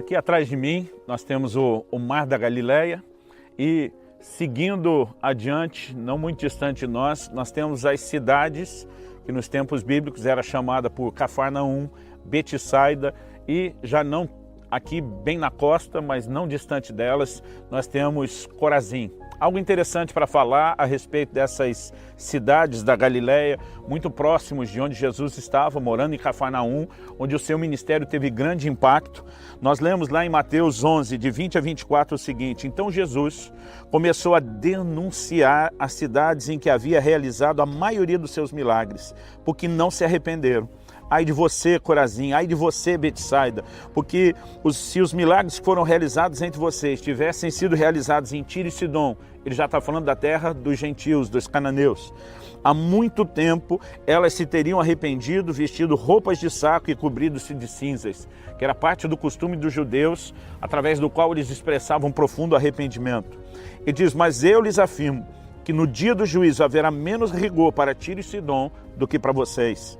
Aqui atrás de mim nós temos o Mar da Galileia e seguindo adiante, não muito distante de nós temos as cidades que nos tempos bíblicos era chamada por Cafarnaum, Betsaida e já não aqui bem na costa, mas não distante delas, nós temos Corazim. Algo interessante para falar a respeito dessas cidades da Galileia, muito próximos de onde Jesus estava, morando em Cafarnaum, onde o seu ministério teve grande impacto. Nós lemos lá em Mateus 11, de 20 a 24, o seguinte: então Jesus começou a denunciar as cidades em que havia realizado a maioria dos seus milagres, porque não se arrependeram. Ai de você, Corazim, ai de você, Betsaida, porque se os milagres que foram realizados entre vocês tivessem sido realizados em Tiro e Sidom, ele já está falando da terra dos gentios, dos cananeus. Há muito tempo elas se teriam arrependido, vestido roupas de saco e cobrido-se de cinzas, que era parte do costume dos judeus, através do qual eles expressavam um profundo arrependimento. Ele diz, mas eu lhes afirmo que no dia do juízo haverá menos rigor para Tiro e Sidom do que para vocês.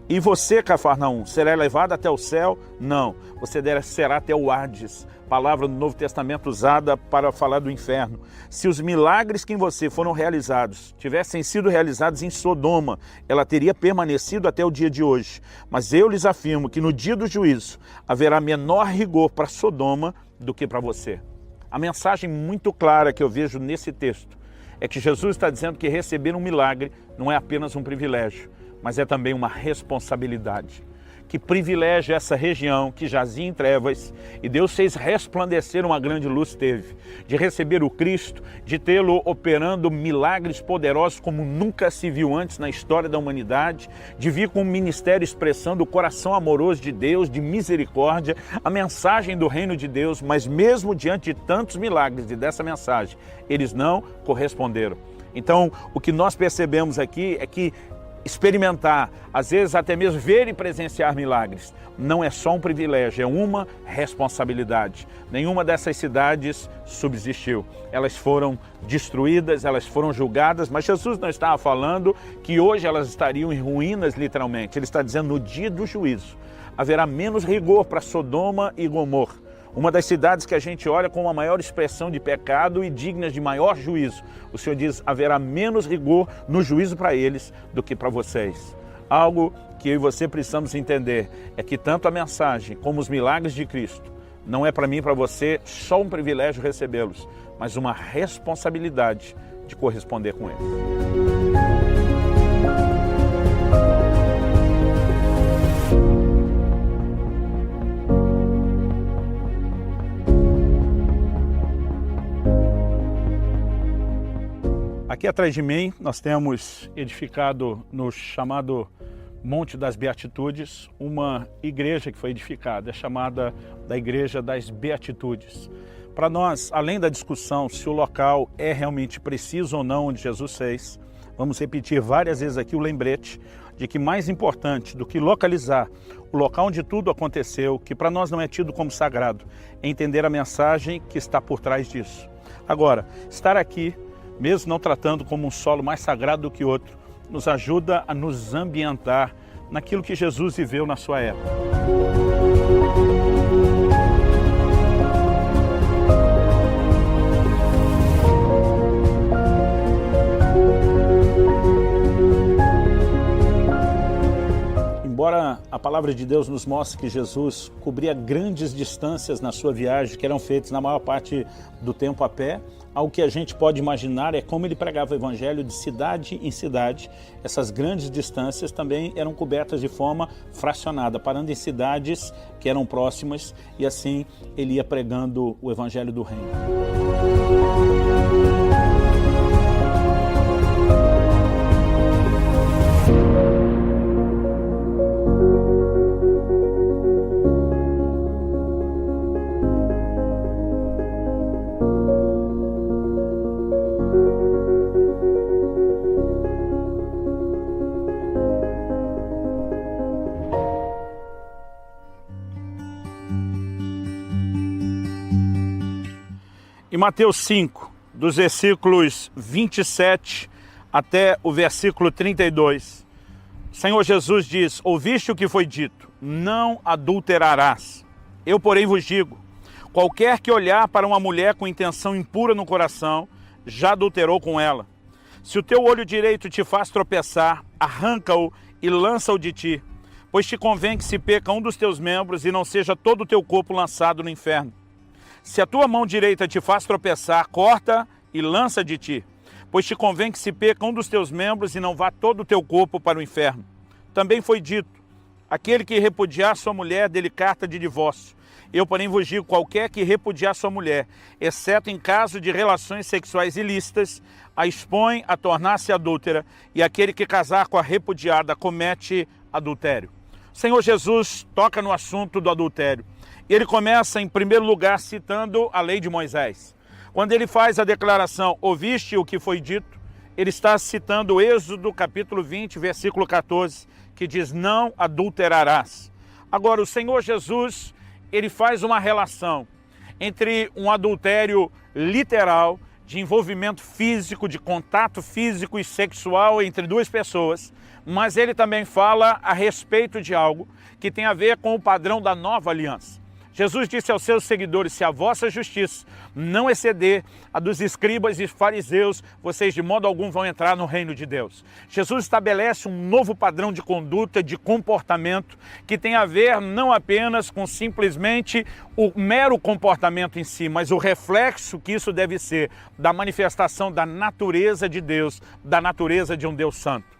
E você, Cafarnaum, será levado até o céu? Não, você será até o Hades, palavra do Novo Testamento usada para falar do inferno. Se os milagres que em você foram realizados tivessem sido realizados em Sodoma, ela teria permanecido até o dia de hoje. Mas eu lhes afirmo que no dia do juízo haverá menor rigor para Sodoma do que para você. A mensagem muito clara que eu vejo nesse texto é que Jesus está dizendo que receber um milagre não é apenas um privilégio, mas é também uma responsabilidade. Que privilégio essa região que jazia em trevas e Deus fez resplandecer uma grande luz teve, de receber o Cristo, de tê-lo operando milagres poderosos como nunca se viu antes na história da humanidade, de vir com um ministério expressando o coração amoroso de Deus, de misericórdia, a mensagem do reino de Deus, mas mesmo diante de tantos milagres e dessa mensagem, eles não corresponderam. Então, o que nós percebemos aqui é que experimentar, às vezes até mesmo ver e presenciar milagres, não é só um privilégio, é uma responsabilidade. Nenhuma dessas cidades subsistiu. Elas foram destruídas, elas foram julgadas, mas Jesus não estava falando que hoje elas estariam em ruínas, literalmente. Ele está dizendo no dia do juízo haverá menos rigor para Sodoma e Gomorra. Uma das cidades que a gente olha com uma maior expressão de pecado e dignas de maior juízo. O Senhor diz, haverá menos rigor no juízo para eles do que para vocês. Algo que eu e você precisamos entender é que tanto a mensagem como os milagres de Cristo não é para mim e para você só um privilégio recebê-los, mas uma responsabilidade de corresponder com eles. Aqui atrás de mim nós temos edificado no chamado Monte das Beatitudes uma igreja que foi edificada, é chamada da Igreja das Beatitudes. Para nós, além da discussão se o local é realmente preciso ou não onde Jesus fez, vamos repetir várias vezes aqui o lembrete de que mais importante do que localizar o local onde tudo aconteceu, que para nós não é tido como sagrado, é entender a mensagem que está por trás disso. Agora, estar aqui, mesmo não tratando como um solo mais sagrado do que outro, nos ajuda a nos ambientar naquilo que Jesus viveu na sua época. Embora a palavra de Deus nos mostre que Jesus cobria grandes distâncias na sua viagem, que eram feitas na maior parte do tempo a pé, algo que a gente pode imaginar é como ele pregava o evangelho de cidade em cidade. Essas grandes distâncias também eram cobertas de forma fracionada, parando em cidades que eram próximas, e assim ele ia pregando o evangelho do reino. Em Mateus 5, dos versículos 27 até o versículo 32, o Senhor Jesus diz, ouviste o que foi dito, não adulterarás. Eu, porém, vos digo, Qualquer que olhar para uma mulher com intenção impura no coração, já adulterou com ela. Se o teu olho direito te faz tropeçar, arranca-o e lança-o de ti, pois te convém que se peca um dos teus membros e não seja todo o teu corpo lançado no inferno. Se a tua mão direita te faz tropeçar, corta e lança de ti, pois te convém que se peca um dos teus membros e não vá todo o teu corpo para o inferno. Também foi dito, aquele que repudiar sua mulher, dê-lhe carta de divórcio. Eu, porém, vos digo, qualquer que repudiar sua mulher, exceto em caso de relações sexuais ilícitas, a expõe a tornar-se adúltera, e aquele que casar com a repudiada comete adultério. O Senhor Jesus toca no assunto do adultério. Ele começa, em primeiro lugar, citando a lei de Moisés. Quando ele faz a declaração, ouviste o que foi dito, ele está citando o Êxodo, capítulo 20, versículo 14, que diz, não adulterarás. Agora, o Senhor Jesus, ele faz uma relação entre um adultério literal, de envolvimento físico, de contato físico e sexual entre duas pessoas, mas ele também fala a respeito de algo que tem a ver com o padrão da nova aliança. Jesus disse aos seus seguidores, se a vossa justiça não exceder a dos escribas e fariseus, vocês de modo algum vão entrar no reino de Deus. Jesus estabelece um novo padrão de conduta, de comportamento, que tem a ver não apenas com simplesmente o mero comportamento em si, mas o reflexo que isso deve ser da manifestação da natureza de Deus, da natureza de um Deus santo.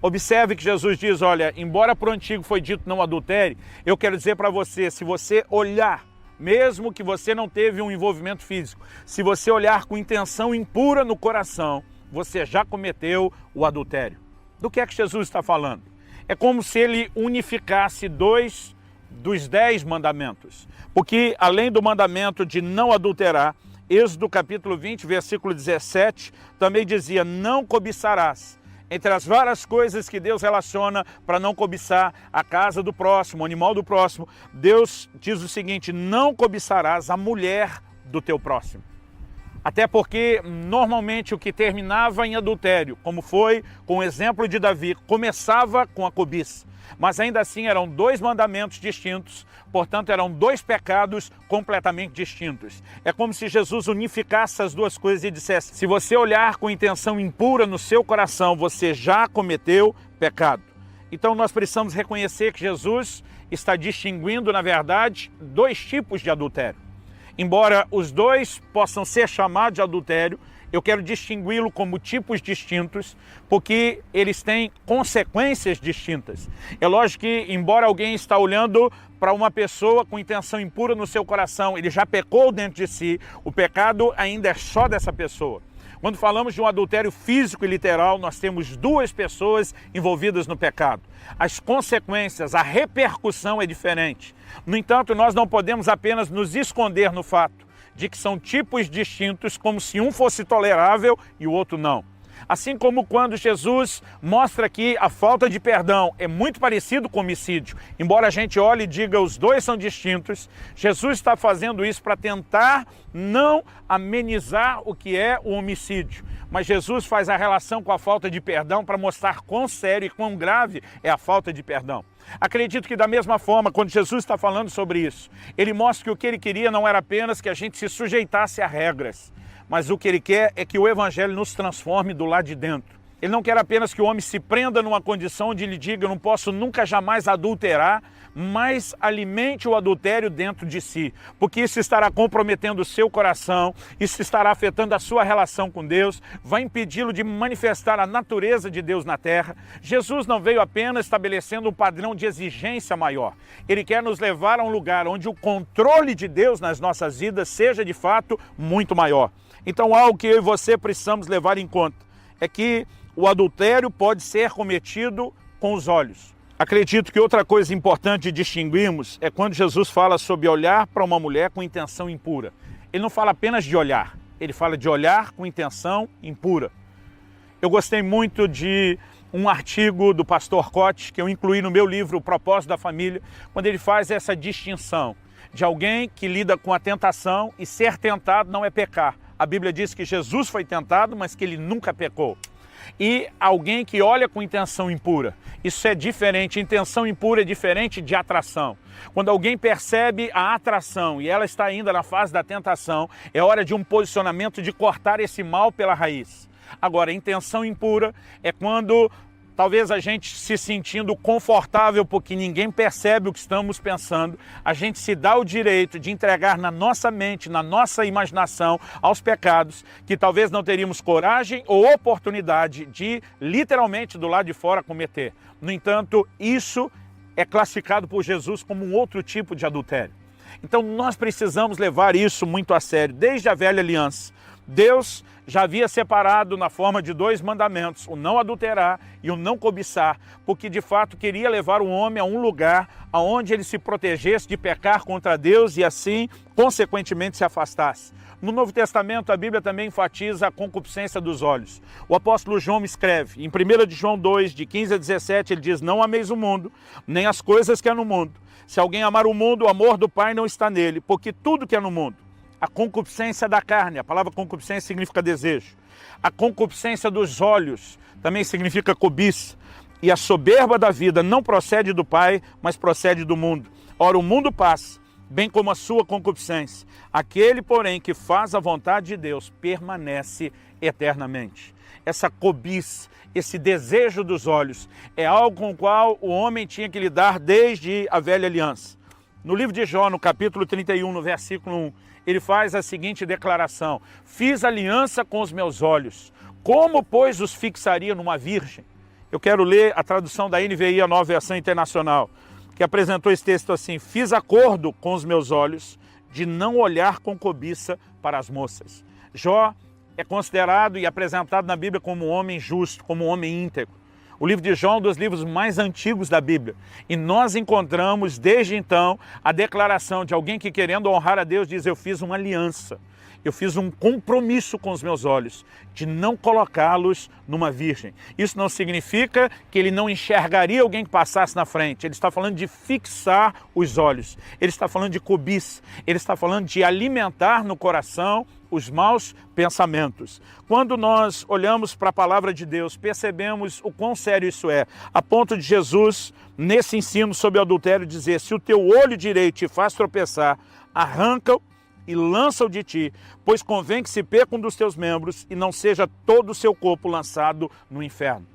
Observe que Jesus diz, olha, embora para o antigo foi dito não adultere, eu quero dizer para você, se você olhar, mesmo que você não teve um envolvimento físico, se você olhar com intenção impura no coração, você já cometeu o adultério. Do que é que Jesus está falando? É como se ele unificasse 2 dos 10 mandamentos. Porque além do mandamento de não adulterar, Êxodo capítulo 20, versículo 17, também dizia, não cobiçarás. Entre as várias coisas que Deus relaciona para não cobiçar a casa do próximo, o animal do próximo, Deus diz o seguinte, não cobiçarás a mulher do teu próximo. Até porque, normalmente, o que terminava em adultério, como foi com o exemplo de Davi, começava com a cobiça. Mas ainda assim eram 2 mandamentos distintos, portanto eram 2 pecados completamente distintos. É como se Jesus unificasse as 2 coisas e dissesse, se você olhar com intenção impura no seu coração, você já cometeu pecado. Então nós precisamos reconhecer que Jesus está distinguindo, na verdade, 2 tipos de adultério. Embora os 2 possam ser chamados de adultério, eu quero distingui-lo como tipos distintos, porque eles têm consequências distintas. É lógico que, embora alguém está olhando para uma pessoa com intenção impura no seu coração, ele já pecou dentro de si, o pecado ainda é só dessa pessoa. Quando falamos de um adultério físico e literal, nós temos 2 pessoas envolvidas no pecado. As consequências, a repercussão é diferente. No entanto, nós não podemos apenas nos esconder no fato de que são tipos distintos, como se um fosse tolerável e o outro não. Assim como quando Jesus mostra que a falta de perdão é muito parecido com o homicídio, embora a gente olhe e diga os 2 são distintos, Jesus está fazendo isso para tentar não amenizar o que é o homicídio. Mas Jesus faz a relação com a falta de perdão para mostrar quão sério e quão grave é a falta de perdão. Acredito que da mesma forma, quando Jesus está falando sobre isso, ele mostra que o que ele queria não era apenas que a gente se sujeitasse a regras, mas o que ele quer é que o Evangelho nos transforme do lado de dentro. Ele não quer apenas que o homem se prenda numa condição onde ele diga, eu não posso nunca jamais adulterar, mas alimente o adultério dentro de si, porque isso estará comprometendo o seu coração, isso estará afetando a sua relação com Deus, vai impedi-lo de manifestar a natureza de Deus na terra. Jesus não veio apenas estabelecendo um padrão de exigência maior, ele quer nos levar a um lugar onde o controle de Deus nas nossas vidas seja de fato muito maior. Então algo que eu e você precisamos levar em conta é que o adultério pode ser cometido com os olhos. Acredito que outra coisa importante de distinguirmos é quando Jesus fala sobre olhar para uma mulher com intenção impura. Ele não fala apenas de olhar, ele fala de olhar com intenção impura. Eu gostei muito de um artigo do pastor Cote, que eu incluí no meu livro O Propósito da Família, quando ele faz essa distinção de alguém que lida com a tentação e ser tentado não é pecar. A Bíblia diz que Jesus foi tentado, mas que ele nunca pecou. e alguém que olha com intenção impura. Isso é diferente, intenção impura é diferente de atração. Quando alguém percebe a atração e ela está ainda na fase da tentação, é hora de um posicionamento de cortar esse mal pela raiz. Agora, intenção impura é quando talvez a gente se sentindo confortável porque ninguém percebe o que estamos pensando, a gente se dá o direito de entregar na nossa mente, na nossa imaginação, aos pecados que talvez não teríamos coragem ou oportunidade de, literalmente, do lado de fora cometer. No entanto, isso é classificado por Jesus como um outro tipo de adultério. Então nós precisamos levar isso muito a sério. Desde a velha aliança, Deus já havia separado na forma de 2 mandamentos, o não adulterar e o não cobiçar, porque de fato queria levar o homem a um lugar onde ele se protegesse de pecar contra Deus e assim, consequentemente, se afastasse. No Novo Testamento, a Bíblia também enfatiza a concupiscência dos olhos. O apóstolo João escreve, em 1 de João 2, de 15 a 17, ele diz: não ameis o mundo, nem as coisas que há no mundo. Se alguém amar o mundo, o amor do Pai não está nele, porque tudo que há no mundo, a concupiscência da carne, a palavra concupiscência significa desejo. A concupiscência dos olhos também significa cobiça. E a soberba da vida não procede do Pai, mas procede do mundo. Ora, o mundo passa, bem como a sua concupiscência. Aquele, porém, que faz a vontade de Deus, permanece eternamente. Essa cobiça, esse desejo dos olhos, é algo com o qual o homem tinha que lidar desde a velha aliança. No livro de Jó, no capítulo 31, no versículo 1, ele faz a seguinte declaração: fiz aliança com os meus olhos, como, pois, os fixaria numa virgem? Eu quero ler a tradução da NVI, a Nova Versão Internacional, que apresentou esse texto assim: fiz acordo com os meus olhos de não olhar com cobiça para as moças. Jó é considerado e apresentado na Bíblia como um homem justo, como um homem íntegro. O livro de Jó é um dos livros mais antigos da Bíblia. E nós encontramos, desde então, a declaração de alguém que, querendo honrar a Deus, diz: eu fiz uma aliança. Eu fiz um compromisso com os meus olhos de não colocá-los numa virgem. Isso não significa que ele não enxergaria alguém que passasse na frente. Ele está falando de fixar os olhos. Ele está falando de cobiça. Ele está falando de alimentar no coração os maus pensamentos. Quando nós olhamos para a palavra de Deus, percebemos o quão sério isso é, a ponto de Jesus, nesse ensino sobre o adultério, dizer: se o teu olho direito te faz tropeçar, arranca-o e lança-o de ti, pois convém que se perca um dos teus membros e não seja todo o seu corpo lançado no inferno.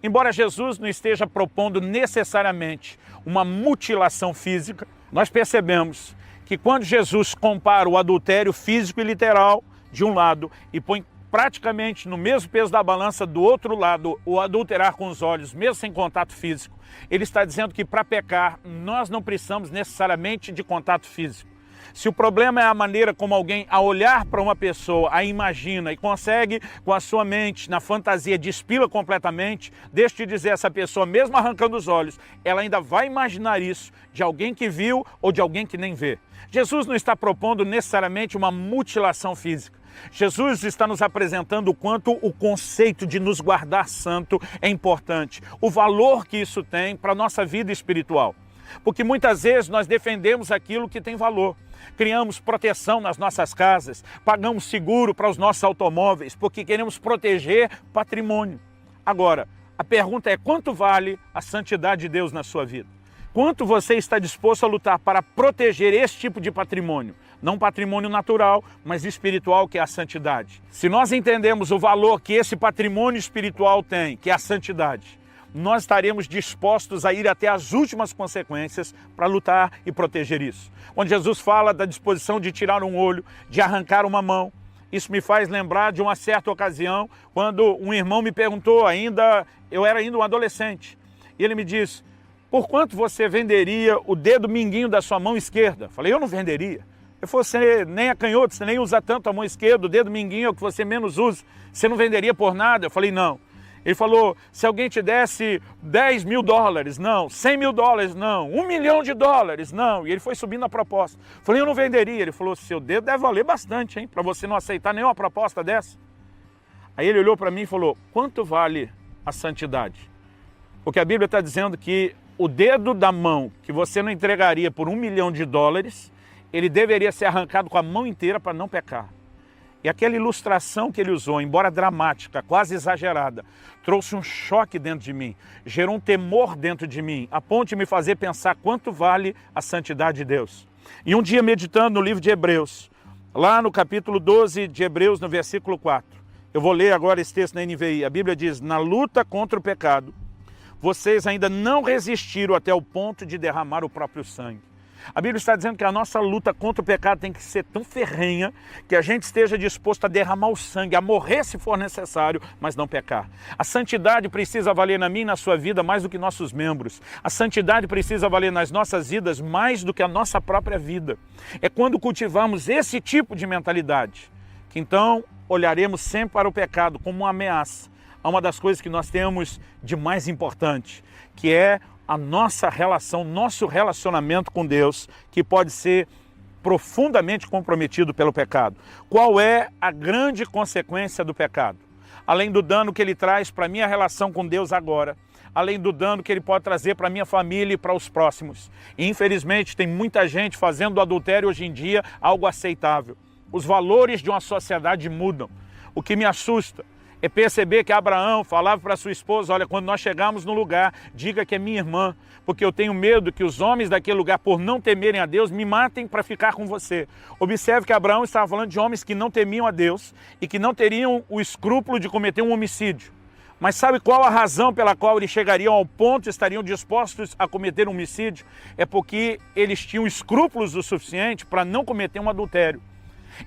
Embora Jesus não esteja propondo necessariamente uma mutilação física, nós percebemos que quando Jesus compara o adultério físico e literal de um lado e põe praticamente no mesmo peso da balança do outro lado o adulterar com os olhos, mesmo sem contato físico, ele está dizendo que para pecar nós não precisamos necessariamente de contato físico. Se o problema é a maneira como alguém, ao olhar para uma pessoa, a imagina e consegue, com a sua mente, na fantasia, despila completamente, deixa eu te dizer, essa pessoa, mesmo arrancando os olhos, ela ainda vai imaginar isso de alguém que viu ou de alguém que nem vê. Jesus não está propondo necessariamente uma mutilação física. Jesus está nos apresentando o quanto o conceito de nos guardar santo é importante, o valor que isso tem para a nossa vida espiritual. Porque muitas vezes nós defendemos aquilo que tem valor. Criamos proteção nas nossas casas, pagamos seguro para os nossos automóveis, porque queremos proteger patrimônio. Agora, a pergunta é: quanto vale a santidade de Deus na sua vida? Quanto você está disposto a lutar para proteger esse tipo de patrimônio? Não patrimônio natural, mas espiritual, que é a santidade. Se nós entendemos o valor que esse patrimônio espiritual tem, que é a santidade, nós estaremos dispostos a ir até as últimas consequências para lutar e proteger isso. Quando Jesus fala da disposição de tirar um olho, de arrancar uma mão, isso me faz lembrar de uma certa ocasião, quando um irmão me perguntou, eu era ainda um adolescente, e ele me disse: por quanto você venderia o dedo mindinho da sua mão esquerda? Eu falei: eu não venderia. Ele falou: você nem é canhoto, você nem usa tanto a mão esquerda, o dedo mindinho é o que você menos usa, você não venderia por nada? Eu falei: não. Ele falou: se alguém te desse 10 mil dólares, não. 100 mil dólares, não. 1 milhão de dólares, não. E ele foi subindo a proposta. Eu falei: eu não venderia. Ele falou: seu dedo deve valer bastante, hein, para você não aceitar nenhuma proposta dessa. Aí ele olhou para mim e falou: quanto vale a santidade? Porque a Bíblia está dizendo que o dedo da mão que você não entregaria por 1 milhão de dólares, ele deveria ser arrancado com a mão inteira para não pecar. E aquela ilustração que ele usou, embora dramática, quase exagerada, trouxe um choque dentro de mim, gerou um temor dentro de mim, a ponto de me fazer pensar quanto vale a santidade de Deus. E um dia, meditando no livro de Hebreus, lá no capítulo 12 de Hebreus, no versículo 4, eu vou ler agora esse texto na NVI, a Bíblia diz: na luta contra o pecado, vocês ainda não resistiram até o ponto de derramar o próprio sangue. A Bíblia está dizendo que a nossa luta contra o pecado tem que ser tão ferrenha que a gente esteja disposto a derramar o sangue, a morrer se for necessário, mas não pecar. A santidade precisa valer na minha e na sua vida mais do que nossos membros. A santidade precisa valer nas nossas vidas mais do que a nossa própria vida. É quando cultivamos esse tipo de mentalidade que então olharemos sempre para o pecado como uma ameaça a uma das coisas que nós temos de mais importante, que é a nossa relação, nosso relacionamento com Deus, que pode ser profundamente comprometido pelo pecado. Qual é a grande consequência do pecado? Além do dano que ele traz para a minha relação com Deus agora, além do dano que ele pode trazer para a minha família e para os próximos. E, infelizmente, tem muita gente fazendo do adultério hoje em dia algo aceitável. Os valores de uma sociedade mudam. O que me assusta é perceber que Abraão falava para sua esposa: olha, quando nós chegarmos no lugar, diga que é minha irmã, porque eu tenho medo que os homens daquele lugar, por não temerem a Deus, me matem para ficar com você. Observe que Abraão estava falando de homens que não temiam a Deus e que não teriam o escrúpulo de cometer um homicídio. Mas sabe qual a razão pela qual eles chegariam ao ponto, estariam dispostos a cometer um homicídio? É porque eles tinham escrúpulos o suficiente para não cometer um adultério.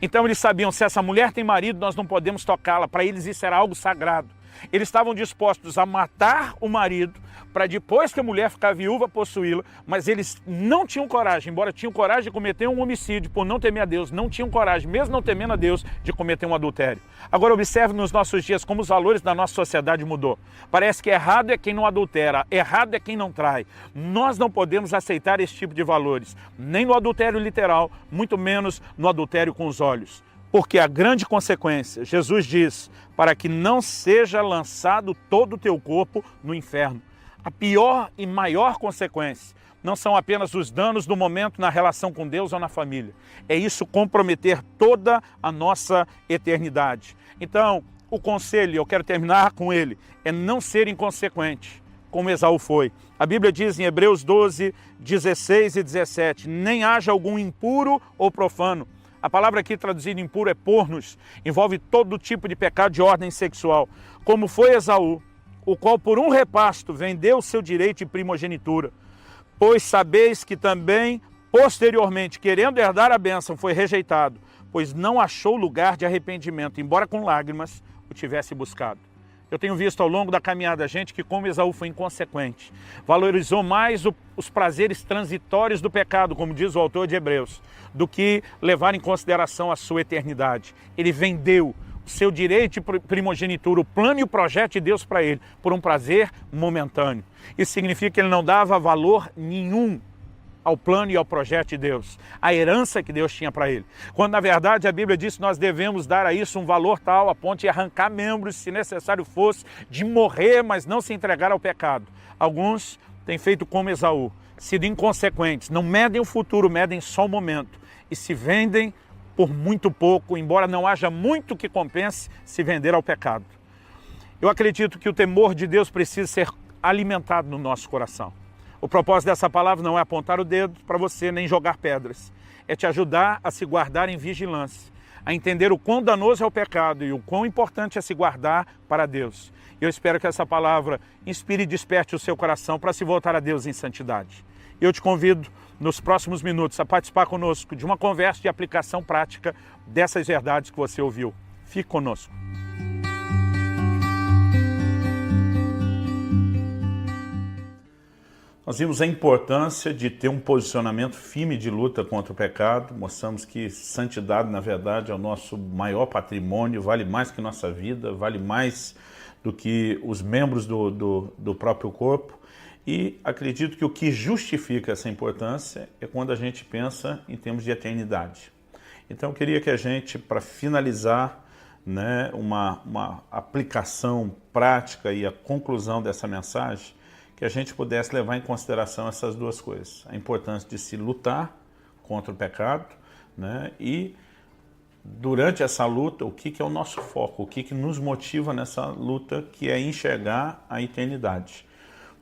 Então eles sabiam, se essa mulher tem marido, nós não podemos tocá-la. Para eles isso era algo sagrado. Eles estavam dispostos a matar o marido para depois que a mulher ficar viúva possuí-la, mas eles não tinham coragem, embora tinham coragem de cometer um homicídio por não temer a Deus, não tinham coragem, mesmo não temendo a Deus, de cometer um adultério. Agora observe nos nossos dias como os valores da nossa sociedade mudou. Parece que errado é quem não adultera, errado é quem não trai. Nós não podemos aceitar esse tipo de valores, nem no adultério literal, muito menos no adultério com os olhos. Porque a grande consequência, Jesus diz, para que não seja lançado todo o teu corpo no inferno. A pior e maior consequência não são apenas os danos do momento na relação com Deus ou na família. É isso comprometer toda a nossa eternidade. Então, o conselho, eu quero terminar com ele, é não ser inconsequente, como Esaú foi. A Bíblia diz em Hebreus 12, 16 e 17, nem haja algum impuro ou profano. A palavra aqui traduzida impuro é pornos, envolve todo tipo de pecado de ordem sexual, como foi Esaú, o qual por um repasto vendeu o seu direito de primogenitura. Pois sabeis que também, posteriormente, querendo herdar a bênção, foi rejeitado, pois não achou lugar de arrependimento, embora com lágrimas o tivesse buscado. Eu tenho visto ao longo da caminhada gente que, como Esaú, foi inconsequente. Valorizou mais os prazeres transitórios do pecado, como diz o autor de Hebreus, do que levar em consideração a sua eternidade. Ele vendeu o seu direito de primogenitura, o plano e o projeto de Deus para ele, por um prazer momentâneo. Isso significa que ele não dava valor nenhum ao plano e ao projeto de Deus, a herança que Deus tinha para ele. Quando, na verdade, a Bíblia diz que nós devemos dar a isso um valor tal, a ponto de arrancar membros, se necessário fosse, de morrer, mas não se entregar ao pecado. Alguns têm feito como Esaú, sido inconsequentes, não medem o futuro, medem só o momento, e se vendem por muito pouco, embora não haja muito que compense se vender ao pecado. Eu acredito que o temor de Deus precisa ser alimentado no nosso coração. O propósito dessa palavra não é apontar o dedo para você, nem jogar pedras. É te ajudar a se guardar em vigilância, a entender o quão danoso é o pecado e o quão importante é se guardar para Deus. Eu espero que essa palavra inspire e desperte o seu coração para se voltar a Deus em santidade. Eu te convido, nos próximos minutos, a participar conosco de uma conversa de aplicação prática dessas verdades que você ouviu. Fique conosco. Nós vimos a importância de ter um posicionamento firme de luta contra o pecado. Mostramos que santidade, na verdade, é o nosso maior patrimônio, vale mais que nossa vida, vale mais do que os membros do próprio corpo. E acredito que o que justifica essa importância é quando a gente pensa em termos de eternidade. Então eu queria que a gente, para finalizar, uma aplicação prática e a conclusão dessa mensagem, que a gente pudesse levar em consideração essas duas coisas. A importância de se lutar contra o pecado, e durante essa luta, o que é o nosso foco, o que nos motiva nessa luta, que é enxergar a eternidade.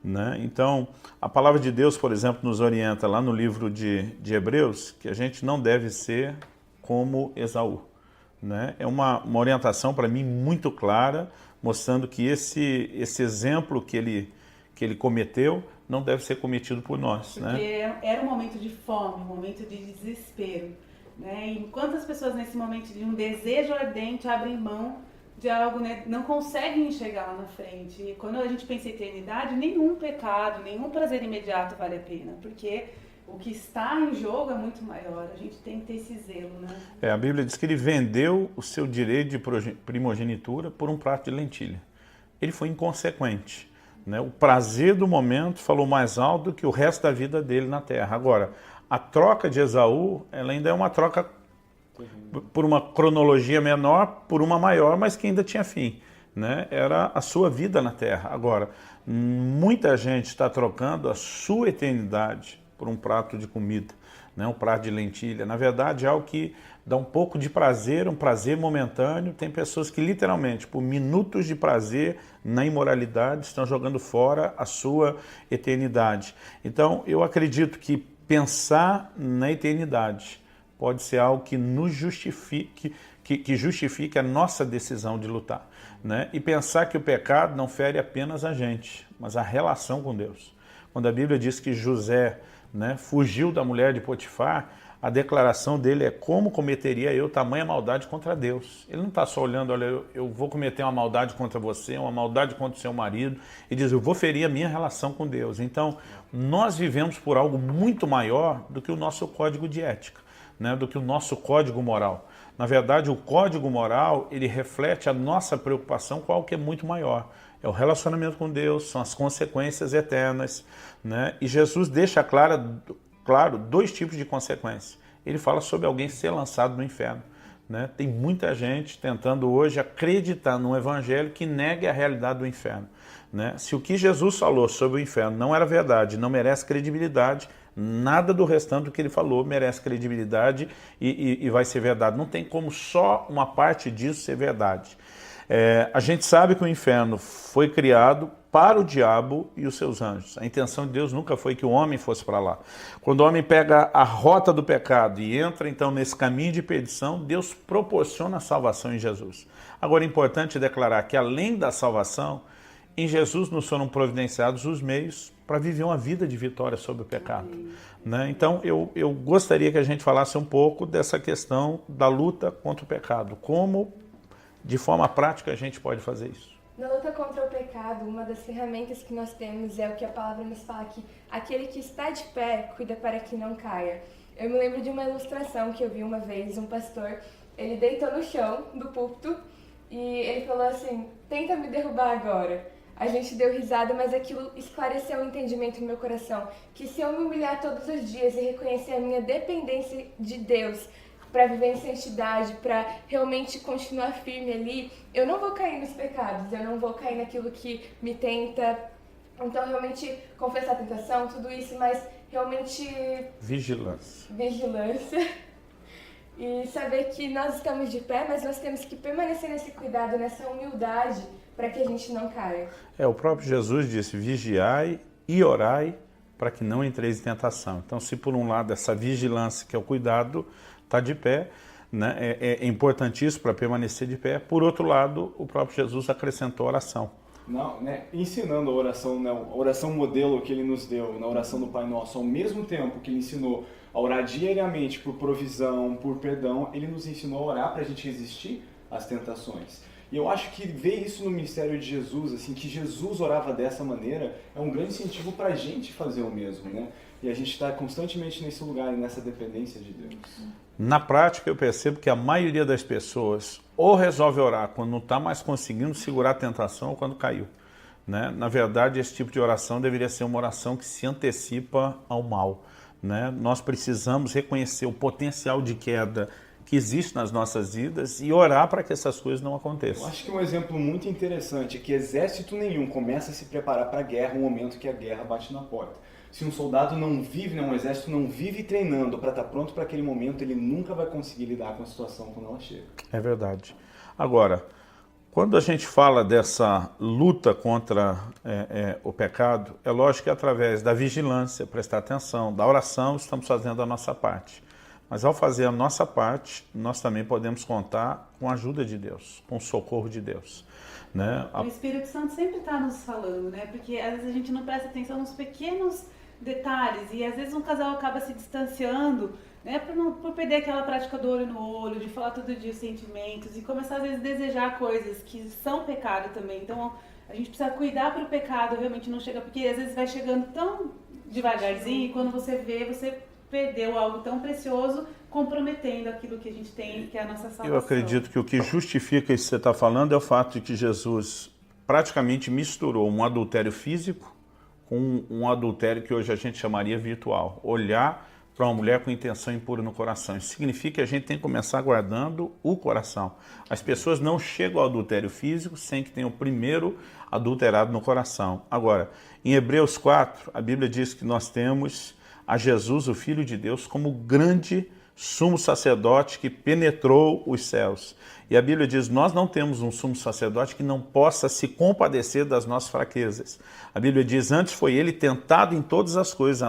Né? Então, a palavra de Deus, por exemplo, nos orienta lá no livro de Hebreus, que a gente não deve ser como Esaú. Né? É uma orientação para mim muito clara, mostrando que esse exemplo que ele cometeu não deve ser cometido por nós. Porque né? Era um momento de fome, um momento de desespero. Né? E quantas pessoas nesse momento de um desejo ardente abrem mão de algo, né? Não conseguem enxergar lá na frente. E quando a gente pensa em eternidade, nenhum pecado, nenhum prazer imediato vale a pena, porque o que está em jogo é muito maior. A gente tem que ter esse zelo, né? A Bíblia diz que ele vendeu o seu direito de primogenitura por um prato de lentilha. Ele foi inconsequente. Né? O prazer do momento falou mais alto do que o resto da vida dele na terra. Agora, a troca de Esaú, ela ainda é uma troca por uma cronologia menor, por uma maior, mas que ainda tinha fim. Né? Era a sua vida na terra. Agora, muita gente está trocando a sua eternidade por um prato de comida, né? Um prato de lentilha. Na verdade, é algo que dá um pouco de prazer, um prazer momentâneo. Tem pessoas que literalmente, por minutos de prazer na imoralidade, estão jogando fora a sua eternidade. Então, eu acredito que pensar na eternidade pode ser algo que nos justifique, que justifique a nossa decisão de lutar. Né? E pensar que o pecado não fere apenas a gente, mas a relação com Deus. Quando a Bíblia diz que José, né, fugiu da mulher de Potifar, a declaração dele é: como cometeria eu tamanha maldade contra Deus? Ele não está só olhando, olha, eu vou cometer uma maldade contra você, uma maldade contra o seu marido, e diz, eu vou ferir a minha relação com Deus. Então, nós vivemos por algo muito maior do que o nosso código de ética, né, do que o nosso código moral. Na verdade, o código moral, ele reflete a nossa preocupação com algo que é muito maior. É o relacionamento com Deus, são as consequências eternas. Né? E Jesus deixa claro dois tipos de consequências. Ele fala sobre alguém ser lançado no inferno. Né? Tem muita gente tentando hoje acreditar num evangelho que negue a realidade do inferno. Né? Se o que Jesus falou sobre o inferno não era verdade, não merece credibilidade, nada do restante do que ele falou merece credibilidade e vai ser verdade. Não tem como só uma parte disso ser verdade. A gente sabe que o inferno foi criado para o diabo e os seus anjos. A intenção de Deus nunca foi que o homem fosse para lá. Quando o homem pega a rota do pecado e entra então nesse caminho de perdição, Deus proporciona a salvação em Jesus. Agora é importante declarar que além da salvação, em Jesus nos foram providenciados os meios para viver uma vida de vitória sobre o pecado. Né? Então eu gostaria que a gente falasse um pouco dessa questão da luta contra o pecado. Como, de forma prática, a gente pode fazer isso? Na luta contra o pecado, uma das ferramentas que nós temos é o que a palavra nos fala, que aquele que está de pé, cuida para que não caia. Eu me lembro de uma ilustração que eu vi uma vez, um pastor, ele deitou no chão do púlpito e ele falou assim, tenta me derrubar agora. A gente deu risada, mas aquilo esclareceu o entendimento no meu coração, que se eu me humilhar todos os dias e reconhecer a minha dependência de Deus, para viver em santidade, para realmente continuar firme ali, eu não vou cair nos pecados, eu não vou cair naquilo que me tenta. Então, realmente, confessar a tentação, tudo isso, mas realmente... Vigilância. E saber que nós estamos de pé, mas nós temos que permanecer nesse cuidado, nessa humildade, para que a gente não caia. O próprio Jesus disse, vigiai e orai para que não entreis em tentação. Então, se por um lado essa vigilância, que é o cuidado, está de pé, né? É importantíssimo para permanecer de pé. Por outro lado, o próprio Jesus acrescentou a oração. Não, né? Ensinando a oração, né? A oração modelo que ele nos deu na oração do Pai Nosso, ao mesmo tempo que ele ensinou a orar diariamente por provisão, por perdão, ele nos ensinou a orar para a gente resistir às tentações. E eu acho que ver isso no ministério de Jesus, assim, que Jesus orava dessa maneira, é um grande incentivo para a gente fazer o mesmo, né? E a gente está constantemente nesse lugar e nessa dependência de Deus. Na prática, eu percebo que a maioria das pessoas ou resolve orar quando não está mais conseguindo segurar a tentação ou quando caiu. Né? Na verdade, esse tipo de oração deveria ser uma oração que se antecipa ao mal. Né? Nós precisamos reconhecer o potencial de queda que existe nas nossas vidas e orar para que essas coisas não aconteçam. Eu acho que um exemplo muito interessante é que exército nenhum começa a se preparar para a guerra no momento que a guerra bate na porta. Se um soldado não vive, um exército não vive treinando para estar pronto para aquele momento, ele nunca vai conseguir lidar com a situação quando ela chega. É verdade. Agora, quando a gente fala dessa luta contra o pecado, é lógico que através da vigilância, prestar atenção, da oração, estamos fazendo a nossa parte. Mas ao fazer a nossa parte, nós também podemos contar com a ajuda de Deus, com o socorro de Deus. Né? O Espírito Santo sempre está nos falando, né? Porque às vezes a gente não presta atenção nos pequenos detalhes e às vezes um casal acaba se distanciando, né? Por perder aquela prática do olho no olho, de falar todo dia os sentimentos e começar às vezes a desejar coisas que são pecado também. Então a gente precisa cuidar para o pecado realmente não chegar, porque às vezes vai chegando tão devagarzinho e quando você vê, você perdeu algo tão precioso, comprometendo aquilo que a gente tem, que é a nossa salvação. Eu acredito que o que justifica isso que você está falando é o fato de que Jesus praticamente misturou um adultério físico com um adultério que hoje a gente chamaria virtual. Olhar para uma mulher com intenção impura no coração. Isso significa que a gente tem que começar guardando o coração. As pessoas não chegam ao adultério físico sem que tenham primeiro adulterado no coração. Agora, em Hebreus 4, a Bíblia diz que nós temos a Jesus, o Filho de Deus, como grande sumo sacerdote que penetrou os céus. E a Bíblia diz, nós não temos um sumo sacerdote que não possa se compadecer das nossas fraquezas. A Bíblia diz, antes foi ele tentado em todas as coisas,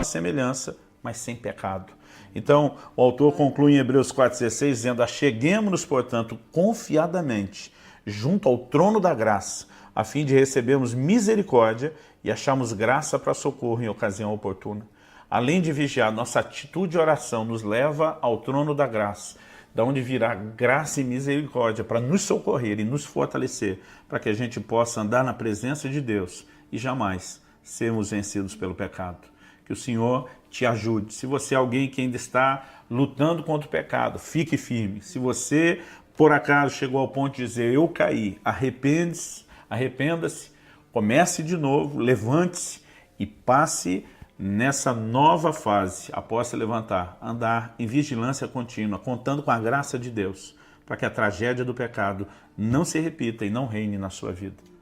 semelhança, mas sem pecado. Então, o autor conclui em Hebreus 4,16, dizendo, acheguemo-nos, portanto, confiadamente, junto ao trono da graça, a fim de recebermos misericórdia e acharmos graça para socorro em ocasião oportuna. Além de vigiar, nossa atitude de oração nos leva ao trono da graça, da onde virá graça e misericórdia para nos socorrer e nos fortalecer, para que a gente possa andar na presença de Deus e jamais sermos vencidos pelo pecado. Que o Senhor te ajude. Se você é alguém que ainda está lutando contra o pecado, fique firme. Se você, por acaso, chegou ao ponto de dizer, eu caí, arrependa-se, comece de novo, levante-se e passe nessa nova fase, após se levantar, andar em vigilância contínua, contando com a graça de Deus, para que a tragédia do pecado não se repita e não reine na sua vida.